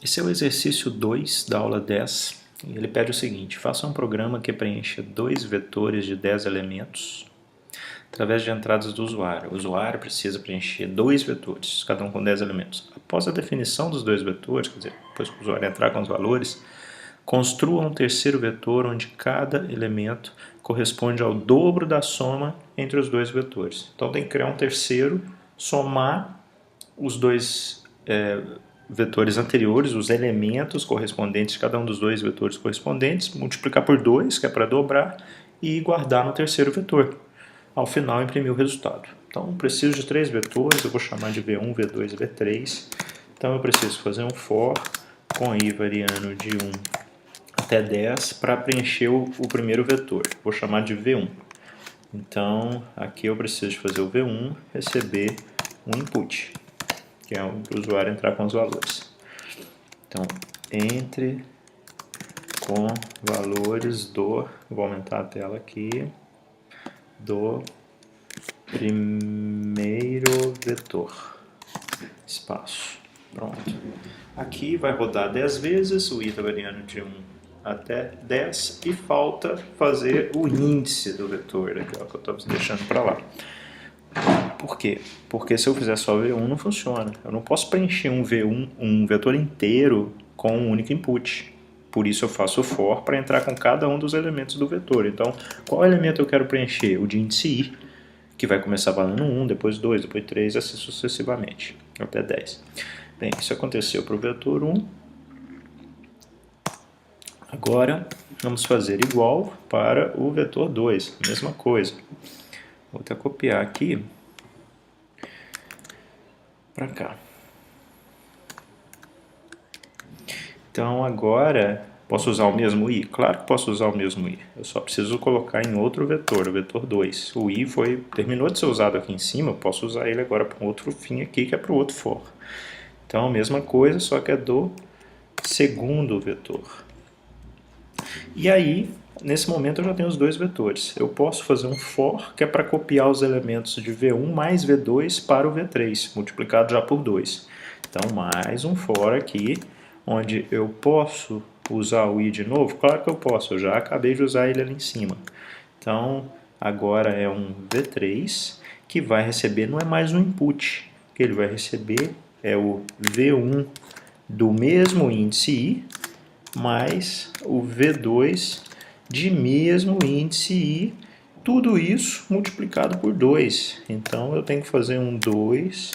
Esse é o exercício 2 da aula 10. E ele pede o seguinte: faça um programa que preencha dois vetores de 10 elementos através de entradas do usuário. O usuário precisa preencher dois vetores, cada um com 10 elementos. Após a definição dos dois vetores, quer dizer, depois que o usuário entrar com os valores, construa um terceiro vetor onde cada elemento corresponde ao dobro da soma entre os dois vetores. Então tem que criar um terceiro, somar os dois vetores anteriores, os elementos correspondentes, cada um dos dois vetores correspondentes, multiplicar por 2, que é para dobrar, e guardar no terceiro vetor. Ao final, imprimir o resultado. Então, preciso de três vetores, eu vou chamar de V1, V2 e V3. Então, eu preciso fazer um for com i variando de 1 até 10 para preencher o primeiro vetor. Vou chamar de V1. Então, aqui eu preciso fazer o V1 receber um input, que é o usuário entrar com os valores. Então, entre com valores do, vou aumentar a tela aqui, do primeiro vetor, espaço, pronto. Aqui vai rodar 10 vezes, o i está variando de 1 até 10, e falta fazer o índice do vetor, aqui, ó, que eu estou deixando para lá. Por quê? Porque se eu fizer só V1 não funciona. Eu não posso preencher um vetor inteiro com um único input. Por isso eu faço o for para entrar com cada um dos elementos do vetor. Então, qual elemento eu quero preencher? O de índice i, que vai começar valendo 1, depois 2, depois 3, assim sucessivamente, até 10. Bem, isso aconteceu para o vetor 1. Agora, vamos fazer igual para o vetor 2, mesma coisa. Vou até copiar aqui para cá. Então agora, posso usar o mesmo i? Claro que posso usar o mesmo i. Eu só preciso colocar em outro vetor, o vetor 2. O i terminou de ser usado aqui em cima, eu posso usar ele agora para um outro fim aqui, que é para o outro for. Então a mesma coisa, só que é do segundo vetor. E aí, nesse momento eu já tenho os dois vetores. Eu posso fazer um for, que é para copiar os elementos de V1 mais V2 para o V3, multiplicado já por 2. Então, mais um for aqui, onde eu posso usar o i de novo? Claro que eu posso, eu já acabei de usar ele ali em cima. Então, agora é um V3, que vai receber, não é mais um input, que ele vai receber é o V1 do mesmo índice i, mais o V2 de mesmo índice i, tudo isso multiplicado por 2. Então eu tenho que fazer um 2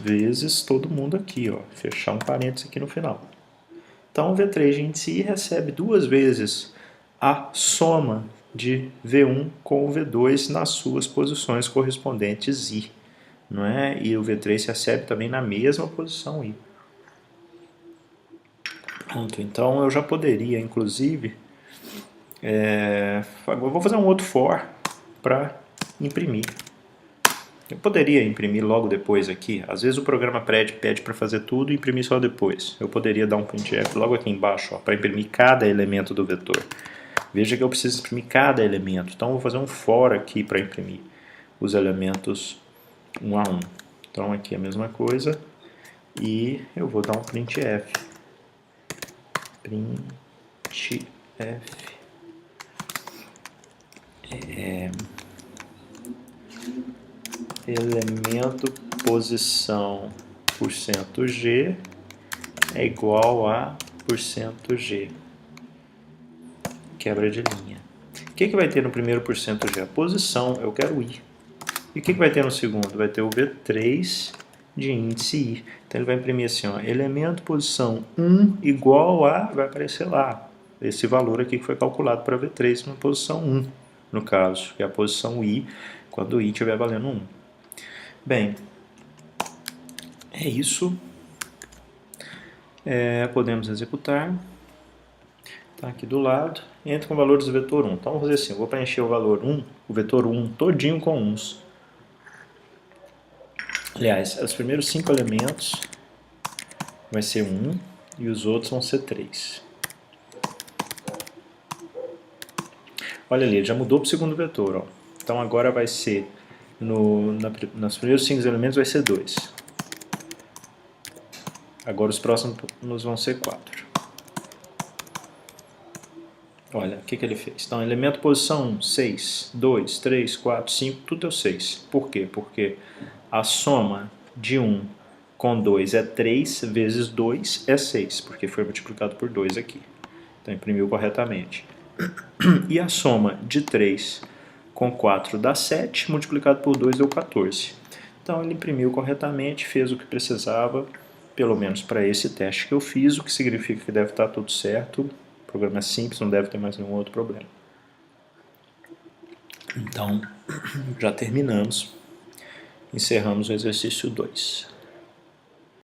vezes todo mundo aqui, ó, fechar um parênteses aqui no final. Então o V3 de índice i recebe duas vezes a soma de V1 com o V2 nas suas posições correspondentes i, não é? E o V3 recebe também na mesma posição i. Pronto, então eu já poderia, inclusive, agora vou fazer um outro for para imprimir. Eu poderia imprimir logo depois aqui, às vezes o programa pede para fazer tudo e imprimir só depois. Eu poderia dar um printf logo aqui embaixo para imprimir cada elemento do vetor. Veja que eu preciso imprimir cada elemento, então eu vou fazer um for aqui para imprimir os elementos um a um. Então aqui é a mesma coisa e eu vou dar um printf. Elemento posição %g é igual a %g. Quebra de linha. O que vai ter no primeiro %g? A posição, eu quero i. E o que vai ter no segundo? Vai ter o V3 de índice i. Então ele vai imprimir assim, ó, elemento posição 1 igual a, vai aparecer lá, esse valor aqui que foi calculado para V3 na posição 1, no caso, que é a posição i, quando o i estiver valendo 1. Bem, é isso. Podemos executar. Está aqui do lado. Entra com valores do vetor 1. Então vamos fazer assim, eu vou preencher o valor 1, o vetor 1 todinho com 1s. Aliás, os primeiros 5 elementos vai ser 1 e os outros vão ser 3. Olha ali, já mudou para o segundo vetor. Ó. Então agora vai ser, nos primeiros 5 elementos vai ser 2. Agora os próximos vão ser 4. Olha, o que ele fez? Então, elemento posição 1, 6, 2, 3, 4, 5, tudo deu 6. Por quê? Porque a soma de 1 com 2 é 3, vezes 2 é 6, porque foi multiplicado por 2 aqui. Então, imprimiu corretamente. E a soma de 3 com 4 dá 7, multiplicado por 2 deu 14. Então, ele imprimiu corretamente, fez o que precisava, pelo menos para esse teste que eu fiz, o que significa que deve estar tudo certo. O programa é simples, não deve ter mais nenhum outro problema. Então, já terminamos. Encerramos o exercício 2.